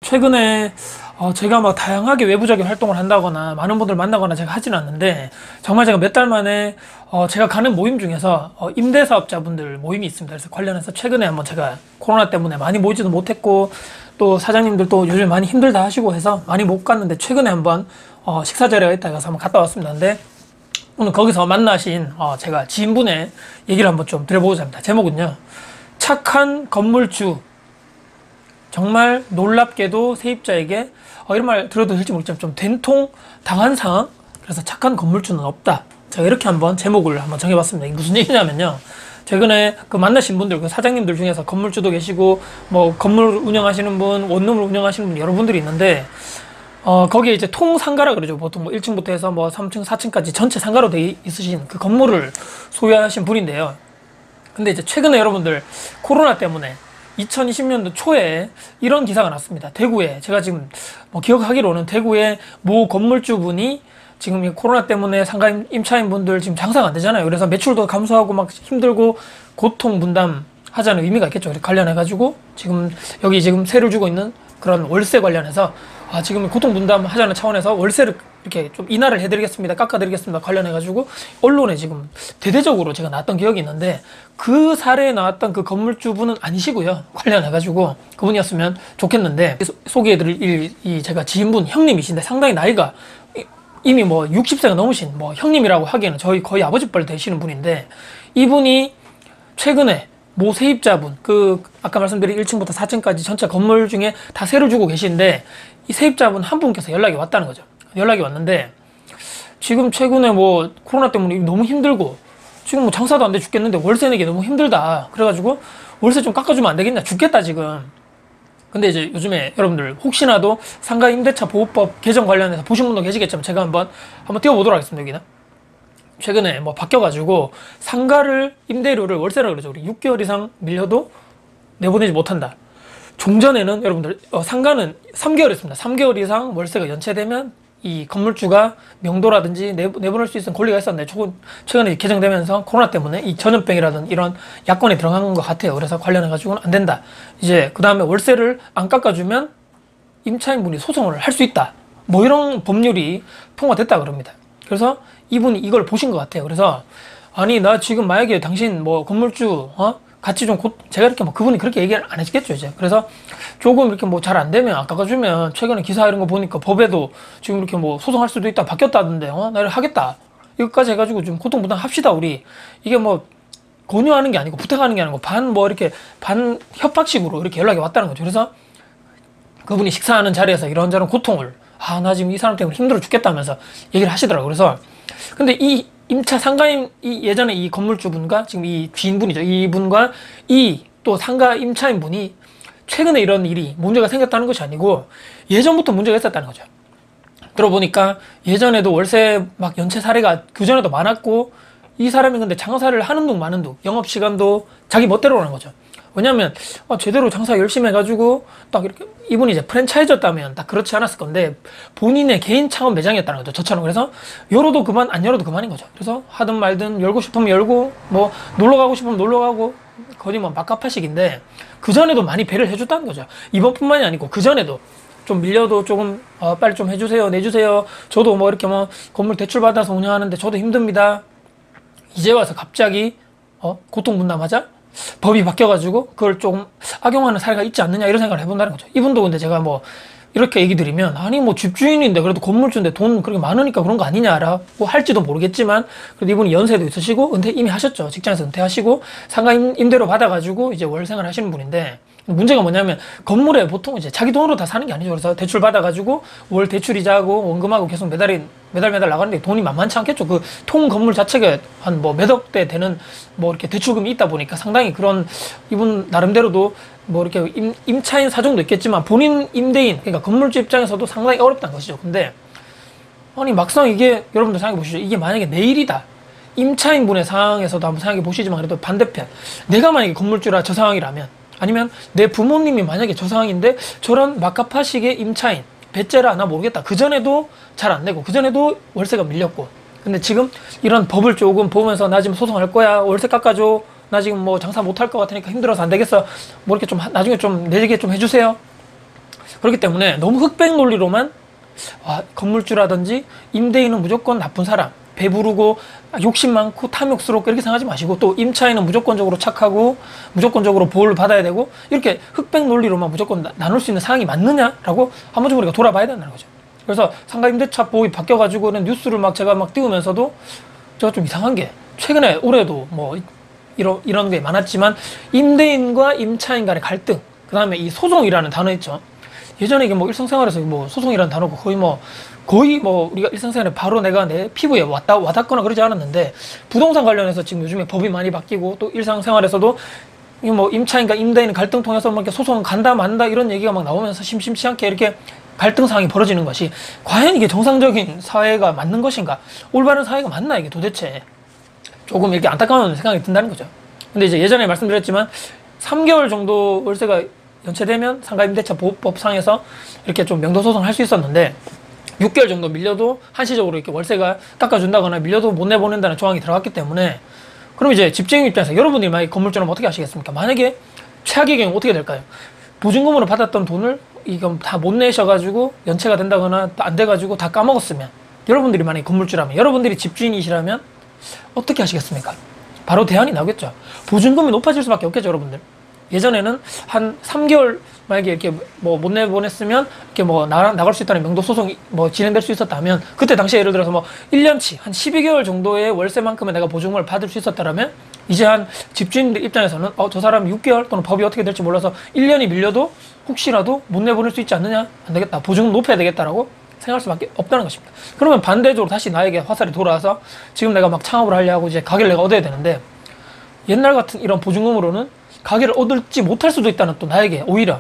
최근에 제가 막 다양하게 외부적인 활동을 한다거나 많은 분들 만나거나 제가 하지는 않는데, 정말 제가 몇 달 만에 제가 가는 모임 중에서 임대사업자분들 모임이 있습니다. 그래서 관련해서 최근에 한번 제가 코로나 때문에 많이 모이지도 못했고, 또 사장님들도 요즘 많이 힘들다 하시고 해서 많이 못 갔는데, 최근에 한번 식사 자리가 있다 해서 한번 갔다 왔습니다. 근데 오늘 거기서 만나신 제가 지인분의 얘기를 한번 좀 드려보고자 합니다. 제목은요, 착한 건물주. 정말 놀랍게도 세입자에게 이런 말 들어도 될지 모르겠지만 좀 된통 당한 상황. 그래서 착한 건물주는 없다. 제가 이렇게 한번 제목을 한번 정해봤습니다. 이게 무슨 얘기냐면요, 최근에 그 만나신 분들, 그 사장님들 중에서 건물주도 계시고 뭐 건물 운영하시는 분, 원룸을 운영하시는 분 여러 분들이 있는데, 거기에 이제 통상가라 그러죠. 보통 뭐 1층부터 해서 뭐 3층, 4층까지 전체 상가로 돼 있으신 그 건물을 소유하신 분인데요. 근데 이제 최근에 여러분들 코로나 때문에 2020년도 초에 이런 기사가 났습니다. 대구에, 제가 지금 뭐 기억하기로는 대구의 모 건물주분이 지금 이 코로나 때문에 상가 임차인 분들 지금 장사가 안 되잖아요. 그래서 매출도 감소하고 막 힘들고 고통 분담 하자는 의미가 있겠죠. 관련해가지고 지금 여기 지금 세를 주고 있는 그런 월세 관련해서 지금 고통 분담 하자는 차원에서 월세를 이렇게 좀 인하를 해드리겠습니다, 깎아드리겠습니다 관련해가지고 언론에 지금 대대적으로 제가 나왔던 기억이 있는데, 그 사례에 나왔던 그 건물주분은 아니시고요. 관련해가지고 그분이었으면 좋겠는데, 소개해드릴 이 제가 지인분 형님이신데 상당히 나이가 이미 뭐 60세가 넘으신 뭐 형님이라고 하기에는 저희 거의 아버지뻘 되시는 분인데, 이분이 최근에 모 세입자분, 그 아까 말씀드린 1층부터 4층까지 전체 건물 중에 다 세를 주고 계신데, 이 세입자분 한 분께서 연락이 왔다는 거죠. 연락이 왔는데, 지금 최근에 뭐 코로나 때문에 너무 힘들고 지금 뭐 장사도 안 돼 죽겠는데 월세 내기 너무 힘들다. 그래가지고 월세 좀 깎아주면 안 되겠냐, 죽겠다 지금. 근데 이제 요즘에 여러분들 혹시나도 상가 임대차 보호법 개정 관련해서 보신 분도 계시겠지만 제가 한번 띄워보도록 하겠습니다. 여기는 최근에 뭐 바뀌어가지고 상가를 임대료를 월세라 그러죠. 우리 6개월 이상 밀려도 내보내지 못한다. 종전에는 여러분들 상가는 3개월이었습니다. 3개월 이상 월세가 연체되면 이 건물주가 명도라든지 내보낼 수 있는 권리가 있었는데, 최근에 개정되면서 코로나 때문에 이 전염병이라든 이런 야권이 들어간 것 같아요. 그래서 관련해가지고는 안 된다. 이제 그 다음에 월세를 안 깎아주면 임차인분이 소송을 할 수 있다. 뭐 이런 법률이 통과됐다 그럽니다. 그래서 이분이 이걸 보신 것 같아요. 그래서 아니, 나 지금 만약에 당신 뭐 건물주 같이 좀 제가 이렇게 뭐 그분이 그렇게 얘기를 안 했겠죠 이제. 그래서 조금 이렇게 뭐 잘 안 되면 안 깎아주면, 최근에 기사 이런 거 보니까 법에도 지금 이렇게 뭐 소송할 수도 있다, 바뀌었다던데 나 이거 하겠다, 이것까지 해가지고 좀 고통분담 합시다 우리. 이게 뭐 권유하는 게 아니고 부탁하는 게 아니고 이렇게 반 협박식으로 이렇게 연락이 왔다는 거죠. 그래서 그분이 식사하는 자리에서 이런저런 고통을, 나 지금 이 사람 때문에 힘들어 죽겠다면서 얘기를 하시더라고요. 그래서 근데 이 임차 상가임, 예전에 이 건물주분과 지금 이 지인분이죠, 이분과 이 또 상가 임차인 분이 최근에 이런 일이 문제가 생겼다는 것이 아니고 예전부터 문제가 있었다는 거죠. 들어보니까 예전에도 월세 막 연체 사례가 그전에도 많았고, 이 사람이 근데 장사를 하는 둥 마는 둥, 영업시간도 자기 멋대로 하는 거죠. 왜냐면 제대로 장사 열심히 해가지고 딱 이렇게, 이분이 이제 프랜차이즈였다면 딱 그렇지 않았을 건데 본인의 개인 창업 매장이었다는 거죠, 저처럼. 그래서 열어도 그만, 안 열어도 그만인 거죠. 그래서 하든 말든, 열고 싶으면 열고 뭐 놀러 가고 싶으면 놀러 가고, 거의 뭐 막가파식인데, 그전에도 많이 배려를 해줬다는 거죠. 이번뿐만이 아니고 그전에도 좀 밀려도 조금 빨리 좀 해주세요, 내주세요, 저도 뭐 이렇게 뭐 건물 대출 받아서 운영하는데 저도 힘듭니다. 이제 와서 갑자기 고통 분담하자, 법이 바뀌어가지고 그걸 조금 악용하는 사례가 있지 않느냐, 이런 생각을 해본다는 거죠. 이분도 근데 제가 뭐 이렇게 얘기 드리면, 아니 뭐 집주인인데 그래도 건물주인데 돈 그렇게 많으니까 그런 거 아니냐라고 할지도 모르겠지만, 그래도 이분이 연세도 있으시고 은퇴 이미 하셨죠. 직장에서 은퇴하시고 상가 임대료 받아가지고 이제 월 생활 하시는 분인데, 문제가 뭐냐면 건물에 보통 이제 자기 돈으로 다 사는 게 아니죠. 그래서 대출 받아가지고 월 대출이자하고 원금하고 계속 매달 나가는데 돈이 만만치 않겠죠. 그 통 건물 자체가 한 뭐 몇 억대 되는 뭐 이렇게 대출금이 있다 보니까 상당히 그런, 이분 나름대로도 뭐 이렇게 임차인 사정도 있겠지만 본인 임대인, 그러니까 건물주 입장에서도 상당히 어렵다는 것이죠. 근데 아니 막상 이게, 여러분들 생각해 보시죠. 이게 만약에 내일이다, 임차인분의 상황에서도 한번 생각해 보시지만, 그래도 반대편, 내가 만약에 건물주라 저 상황이라면, 아니면 내 부모님이 만약에 저 상황인데 저런 막가파식의 임차인, 배째라 나 모르겠다, 그전에도 잘 안 내고 그전에도 월세가 밀렸고, 근데 지금 이런 법을 조금 보면서 나 지금 소송할 거야, 월세 깎아줘, 나 지금 뭐 장사 못할 것 같으니까 힘들어서 안 되겠어, 뭐 이렇게 좀 나중에 좀 내게 좀 해주세요, 그렇기 때문에 너무 흑백 논리로만 건물주라든지 임대인은 무조건 나쁜 사람, 배부르고 욕심 많고 탐욕스럽고 이렇게 생각하지 마시고, 또 임차인은 무조건적으로 착하고 무조건적으로 보호를 받아야 되고, 이렇게 흑백 논리로만 무조건 나눌 수 있는 상황이 맞느냐라고 한 번쯤 우리가 돌아봐야 된다는 거죠. 그래서 상가 임대차 보호법이 바뀌어가지고는 뉴스를 제가 띄우면서도 제가 좀 이상한 게, 최근에 올해도 이런 게 많았지만 임대인과 임차인 간의 갈등, 그 다음에 이 소송이라는 단어 있죠. 예전에 이게 일상생활에서 소송이라는 단어가 거의 우리가 일상생활에 바로 내가 내 피부에 와닿거나 그러지 않았는데, 부동산 관련해서 지금 요즘에 법이 많이 바뀌고, 또 일상생활에서도 임차인과 임대인 갈등 통해서 이렇게 소송 간다 만다 이런 얘기가 나오면서 심심치 않게 이렇게 갈등 상황이 벌어지는 것이, 과연 이게 정상적인 사회가 맞는 것인가? 올바른 사회가 맞나 이게 도대체? 조금 이렇게 안타까운 생각이 든다는 거죠. 근데 이제 예전에 말씀드렸지만 3개월 정도 월세가 연체되면 상가임대차 보호법상에서 이렇게 좀 명도소송을 할 수 있었는데, 6개월 정도 밀려도 한시적으로 이렇게 월세가 깎아준다거나 밀려도 못 내보낸다는 조항이 들어갔기 때문에, 그럼 이제 집주인 입장에서 여러분들이 만약에 건물주라면 어떻게 하시겠습니까? 만약에 최악의 경우 어떻게 될까요? 보증금으로 받았던 돈을 이건 다 못 내셔가지고 연체가 된다거나 안 돼가지고 다 까먹었으면, 여러분들이 만약에 건물주라면, 여러분들이 집주인이시라면 어떻게 하시겠습니까? 바로 대안이 나오겠죠. 보증금이 높아질 수밖에 없겠죠, 여러분들. 예전에는 한 3개월 만약에 이렇게 못 내보냈으면 이렇게 나갈 수 있다는 명도 소송이 진행될 수 있었다면, 그때 당시에 예를 들어서 1년치 한 12개월 정도의 월세만큼의 내가 보증금을 받을 수 있었다면, 이제 한 집주인들 입장에서는 저 사람 6개월 또는 법이 어떻게 될지 몰라서 1년이 밀려도 혹시라도 못 내보낼 수 있지 않느냐, 안 되겠다, 보증금 높여야 되겠다라고 생각할 수밖에 없다는 것입니다. 그러면 반대적으로 다시 나에게 화살이 돌아와서 지금 내가 창업을 하려고 이제 가게를 내가 얻어야 되는데, 옛날 같은 이런 보증금으로는 가게를 얻을지 못할 수도 있다는, 또 나에게 오히려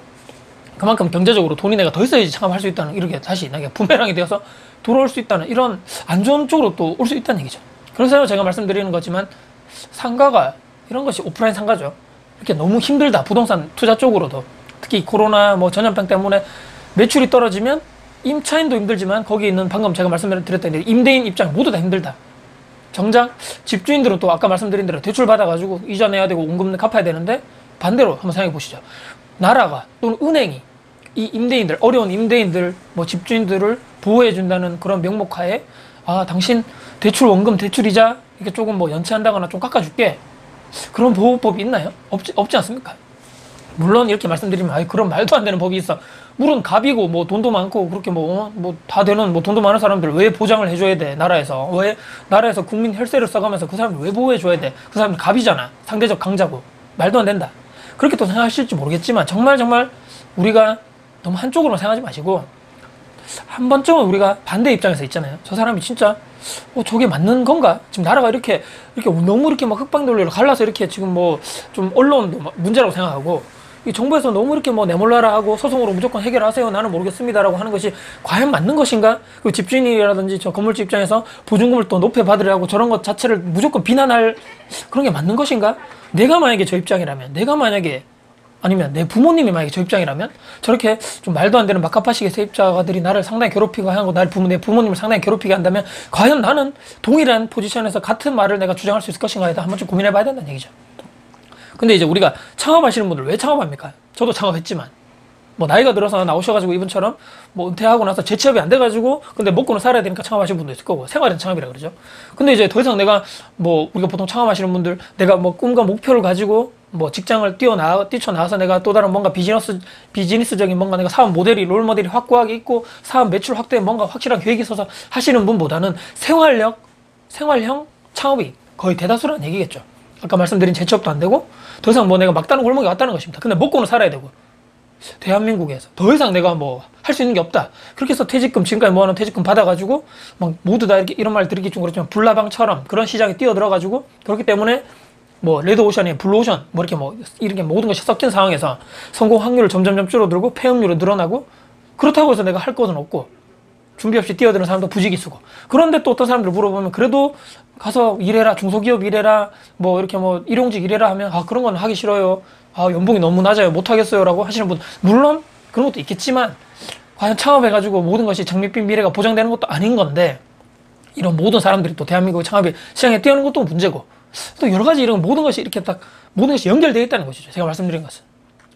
그만큼 경제적으로 돈이 내가 더 있어야지 창업할 수 있다는, 이렇게 다시 나에게 부메랑이 되어서 돌아올 수 있다는, 이런 안 좋은 쪽으로 또 올 수 있다는 얘기죠. 그래서 제가 말씀드리는 거지만, 상가가 이런 것이 오프라인 상가죠. 이렇게 너무 힘들다, 부동산 투자 쪽으로도. 특히 코로나 전염병 때문에 매출이 떨어지면 임차인도 힘들지만, 거기 있는 방금 제가 말씀드렸던 임대인 입장 모두 다 힘들다. 정작 집주인들은 또 아까 말씀드린 대로 대출 받아가지고 이자 내야 되고 원금 갚아야 되는데, 반대로 한번 생각해 보시죠. 나라가 또는 은행이 이 임대인들, 어려운 임대인들, 집주인들을 보호해 준다는 그런 명목하에, 당신 대출 원금, 대출 이자 이렇게 조금 연체한다거나 좀 깎아줄게, 그런 보호법이 있나요? 없지 않습니까? 물론 이렇게 말씀드리면 그런 말도 안 되는 법이 있어, 물은 갑이고 돈도 많고 그렇게 다 되는 돈도 많은 사람들 왜 보장을 해줘야 돼? 나라에서 왜 나라에서 국민 혈세를 써가면서 그 사람들 왜 보호해줘야 돼? 그 사람들 갑이잖아, 상대적 강자고. 말도 안 된다. 그렇게 또 생각하실지 모르겠지만, 정말 우리가 너무 한쪽으로만 생각하지 마시고, 한 번쯤은 우리가 반대 입장에서 있잖아요. 저 사람이 진짜 저게 맞는 건가? 지금 나라가 이렇게 너무 이렇게 흑백 논리로 갈라서 이렇게 지금 좀 언론도 문제라고 생각하고, 이 정부에서 너무 이렇게 내몰라라 하고 소송으로 무조건 해결하세요, 나는 모르겠습니다라고 하는 것이 과연 맞는 것인가? 그 집주인이라든지 저 건물주 입장에서 보증금을 또 높여 받으려고 저런 것 자체를 무조건 비난할 그런 게 맞는 것인가? 내가 만약에 저 입장이라면, 아니면 내 부모님이 만약에 저 입장이라면, 저렇게 좀 말도 안 되는 막가파식의 세입자들이 나를 상당히 괴롭히고 하고 내 부모님을 상당히 괴롭히게 한다면, 과연 나는 동일한 포지션에서 같은 말을 내가 주장할 수 있을 것인가에 대해 한 번쯤 고민해 봐야 된다는 얘기죠. 근데 이제 우리가 창업하시는 분들 왜 창업합니까? 저도 창업했지만, 나이가 들어서 나오셔가지고 이분처럼 은퇴하고 나서 재취업이 안 돼가지고, 근데 먹고는 살아야 되니까 창업하시는 분도 있을 거고, 생활은 창업이라 그러죠. 근데 이제 더 이상 내가 우리가 보통 창업하시는 분들, 내가 꿈과 목표를 가지고 직장을 뛰쳐나와서 내가 또 다른 뭔가 비즈니스적인 뭔가 내가 사업 롤 모델이 확고하게 있고, 사업 매출 확대에 뭔가 확실한 계획이 있어서 하시는 분보다는 생활형 창업이 거의 대다수라는 얘기겠죠. 아까 말씀드린 재취업도 안 되고, 더 이상 내가 막다른 골목에 왔다는 것입니다. 근데 먹고는 살아야 되고, 대한민국에서 더 이상 내가 할 수 있는 게 없다. 그렇게 해서 퇴직금, 지금까지 모아놓은 퇴직금 받아가지고 모두 다 이런 말 드리기 좀 그렇지만 불나방처럼 그런 시장에 뛰어들어가지고, 그렇기 때문에 레드오션에 블루오션 이렇게 모든 것이 섞인 상황에서 성공 확률을 점점 줄어들고 폐업률은 늘어나고, 그렇다고 해서 내가 할 것은 없고 준비 없이 뛰어드는 사람도 부지기수고. 그런데 또 어떤 사람들 물어보면, 그래도 가서 일해라, 중소기업 일해라, 이렇게 일용직 일해라 하면, 그런 건 하기 싫어요, 연봉이 너무 낮아요, 못하겠어요 라고 하시는 분, 물론 그런 것도 있겠지만, 과연 창업해가지고 모든 것이 장밋빛 미래가 보장되는 것도 아닌 건데, 이런 모든 사람들이 또 대한민국 창업의 시장에 뛰어오는 것도 문제고, 또 여러 가지 이런 모든 것이 연결되어 있다는 것이죠. 제가 말씀드린 것은.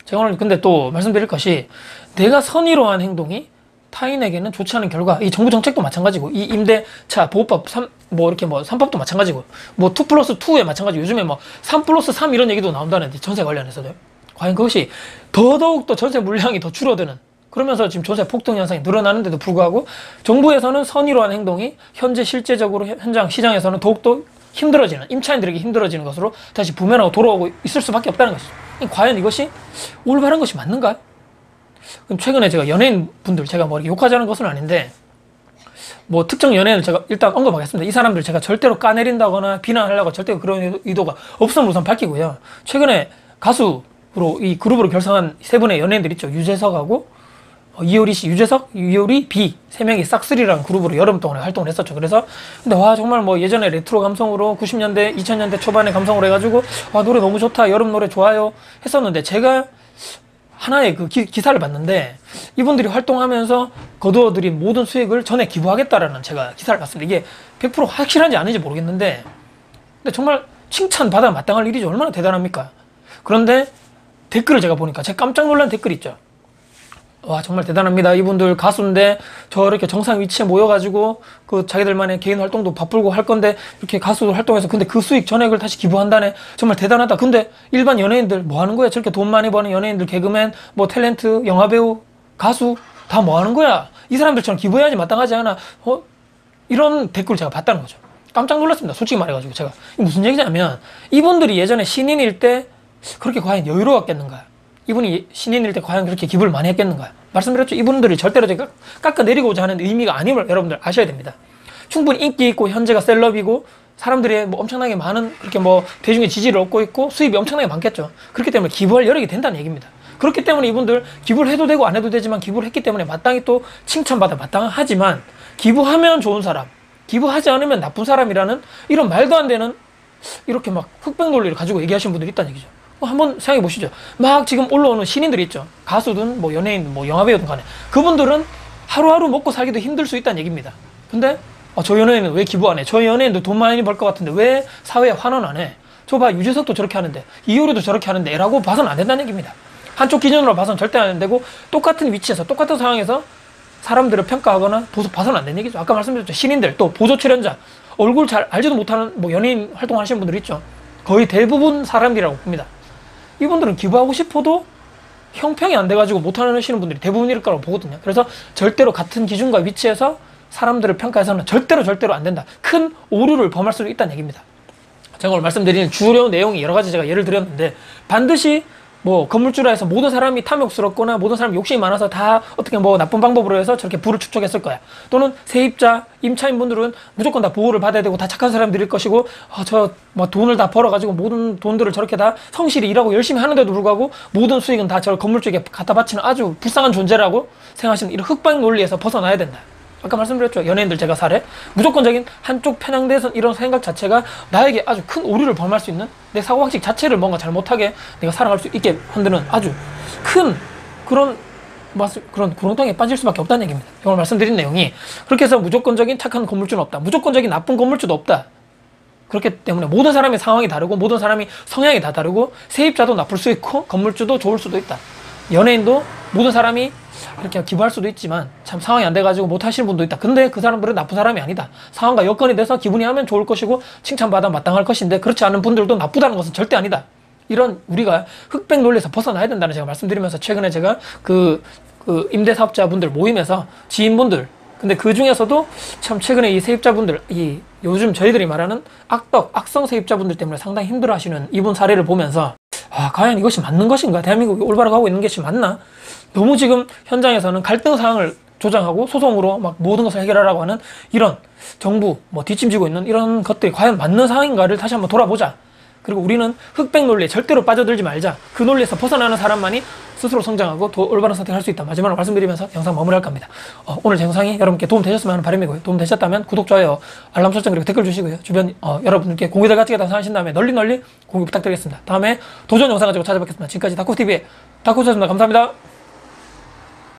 제가 오늘 근데 또 말씀드릴 것이, 내가 선의로한 행동이 타인에게는 좋지 않은 결과, 이 정부 정책도 마찬가지고, 이 임대차 보호법 이렇게 3법도 마찬가지고, 2+2에 마찬가지고, 요즘에 3+3 이런 얘기도 나온다는데, 전세 관련해서도. 과연 그것이 더더욱 전세 물량이 더 줄어드는, 그러면서 지금 전세 폭등 현상이 늘어나는데도 불구하고, 정부에서는 선의로한 행동이 현재 실제적으로 현장 시장에서는 더욱더 힘들어지는, 임차인들에게 힘들어지는 것으로 다시 부메랑으로 돌아오고 있을 수밖에 없다는 것이죠. 과연 이것이 올바른 것이 맞는가? 그럼 최근에 제가 연예인분들, 제가 이렇게 욕하자는 것은 아닌데, 특정 연예인을 제가 일단 언급하겠습니다. 이 사람들 제가 절대로 까내린다거나 비난하려고 절대 그런 의도가 없음을 우선 밝히고요. 최근에 가수로 이 그룹으로 결성한 세 분의 연예인들 있죠. 유재석하고 이효리 씨, 이효리, 비, 세 명이 싹쓰리라는 그룹으로 여름 동안에 활동을 했었죠. 그래서 근데 정말 예전에 레트로 감성으로 90년대, 2000년대 초반의 감성으로 해가지고 노래 너무 좋다, 여름 노래 좋아요 했었는데, 제가 하나의 그 기사를 봤는데, 이분들이 활동하면서 거두어들인 모든 수익을 전에 기부하겠다라는 제가 기사를 봤습니다. 이게 100% 확실한지 아닌지 모르겠는데, 근데 정말 칭찬받아 마땅할 일이죠. 얼마나 대단합니까? 그런데 댓글을 제가 보니까 제가 깜짝 놀란 댓글 있죠. 와, 정말 대단합니다. 이분들 가수인데 저렇게 정상 위치에 모여가지고 그 자기들만의 개인 활동도 바쁘고 할 건데 이렇게 가수 활동해서 근데 그 수익 전액을 다시 기부한다네. 정말 대단하다. 근데 일반 연예인들 뭐 하는 거야? 저렇게 돈 많이 버는 연예인들, 개그맨, 탤런트, 영화배우, 가수 다 뭐 하는 거야? 이 사람들처럼 기부해야지 마땅하지 않아? 이런 댓글을 제가 봤다는 거죠. 깜짝 놀랐습니다. 솔직히 말해가지고 제가. 이게 무슨 얘기냐면, 이분들이 예전에 신인일 때 그렇게 과연 여유로웠겠는가? 이분이 신인일 때 과연 그렇게 기부를 많이 했겠는가? 말씀드렸죠. 이분들이 절대로 제가 깎아내리고자 하는 의미가 아님을 여러분들 아셔야 됩니다. 충분히 인기 있고 현재가 셀럽이고 사람들이 엄청나게 많은 그렇게 대중의 지지를 얻고 있고 수입이 엄청나게 많겠죠. 그렇기 때문에 기부할 여력이 된다는 얘기입니다. 그렇기 때문에 이분들 기부를 해도 되고 안 해도 되지만 기부를 했기 때문에 마땅히 또 칭찬받아 마땅하지만, 기부하면 좋은 사람, 기부하지 않으면 나쁜 사람이라는 이런 말도 안 되는 이렇게 흑백 논리를 가지고 얘기하시는 분들이 있다는 얘기죠. 한번 생각해 보시죠. 지금 올라오는 신인들이 있죠. 가수든 연예인, 영화배우든 간에. 그분들은 하루하루 먹고 살기도 힘들 수 있다는 얘기입니다. 근데 저 연예인은 왜 기부 안 해? 저 연예인도 돈 많이 벌 것 같은데 왜 사회에 환원 안 해? 유재석도 저렇게 하는데, 이효리도 저렇게 하는데 라고 봐서는 안 된다는 얘기입니다. 한쪽 기준으로 봐서는 절대 안 되고, 똑같은 위치에서 똑같은 상황에서 사람들을 평가하거나 봐서는 안 되는 얘기죠. 아까 말씀드렸죠. 신인들, 또 보조 출연자, 얼굴 잘 알지도 못하는 연예인 활동하시는 분들 있죠. 거의 대부분 사람들이라고 봅니다. 이분들은 기부하고 싶어도 형평이 안 돼가지고 못하시는 분들이 대부분일 거라고 보거든요. 그래서 절대로 같은 기준과 위치에서 사람들을 평가해서는 절대로 안 된다. 큰 오류를 범할 수도 있다는 얘기입니다. 제가 오늘 말씀드리는 주요 내용이 여러 가지 제가 예를 드렸는데, 반드시 건물주라 해서 모든 사람이 탐욕스럽거나 모든 사람이 욕심이 많아서 다 어떻게 나쁜 방법으로 해서 저렇게 부를 축적했을 거야. 또는 세입자, 임차인분들은 무조건 다 보호를 받아야 되고 다 착한 사람들일 것이고, 돈을 다 벌어가지고 모든 돈들을 저렇게 다 성실히 일하고 열심히 하는데도 불구하고 모든 수익은 다 저 건물주에게 갖다 바치는 아주 불쌍한 존재라고 생각하시는 이런 흑백 논리에서 벗어나야 된다. 아까 말씀드렸죠. 연예인들 제가 사례. 무조건적인 한쪽 편향돼서 이런 생각 자체가 나에게 아주 큰 오류를 범할 수 있는, 내 사고방식 자체를 뭔가 잘못하게 내가 살아갈 수 있게 만드는 아주 큰 그런 구렁텅이에 빠질 수밖에 없다는 얘기입니다. 오늘 말씀드린 내용이, 그렇게 해서 무조건적인 착한 건물주는 없다. 무조건적인 나쁜 건물주도 없다. 그렇기 때문에 모든 사람의 상황이 다르고 모든 사람이 성향이 다 다르고, 세입자도 나쁠 수 있고 건물주도 좋을 수도 있다. 연예인도 모든 사람이 이렇게 기부할 수도 있지만 참 상황이 안 돼가지고 못 하시는 분도 있다. 근데 그 사람들은 나쁜 사람이 아니다. 상황과 여건이 돼서 기분이 하면 좋을 것이고 칭찬받아 마땅할 것인데, 그렇지 않은 분들도 나쁘다는 것은 절대 아니다. 이런 우리가 흑백 논리에서 벗어나야 된다는 제가 말씀드리면서, 최근에 제가 그 임대사업자분들 모임에서 지인분들, 근데 그 중에서도 참 최근에 이 세입자분들, 요즘 저희들이 말하는 악성 세입자분들 때문에 상당히 힘들어 하시는 이분 사례를 보면서, 과연 이것이 맞는 것인가? 대한민국이 올바로 가고 있는 것이 맞나? 너무 지금 현장에서는 갈등 사항을 조장하고 소송으로 모든 것을 해결하라고 하는 이런 정부 뒷짐지고 있는 이런 것들이 과연 맞는 상황인가를 다시 한번 돌아보자. 그리고 우리는 흑백 논리에 절대로 빠져들지 말자. 그 논리에서 벗어나는 사람만이 스스로 성장하고 올바른 선택을 할 수 있다. 마지막으로 말씀드리면서 영상 마무리할 겁니다. 오늘 제 영상이 여러분께 도움 되셨으면 하는 바람이고요. 도움 되셨다면 구독, 좋아요, 알람 설정 그리고 댓글 주시고요. 주변 여러분들께 공유될 가치가 생각하신 다음에 널리 공유 부탁드리겠습니다. 다음에 도전 영상 가지고 찾아뵙겠습니다. 지금까지 다쿠TV의 다쿠였습니다. 감사합니다.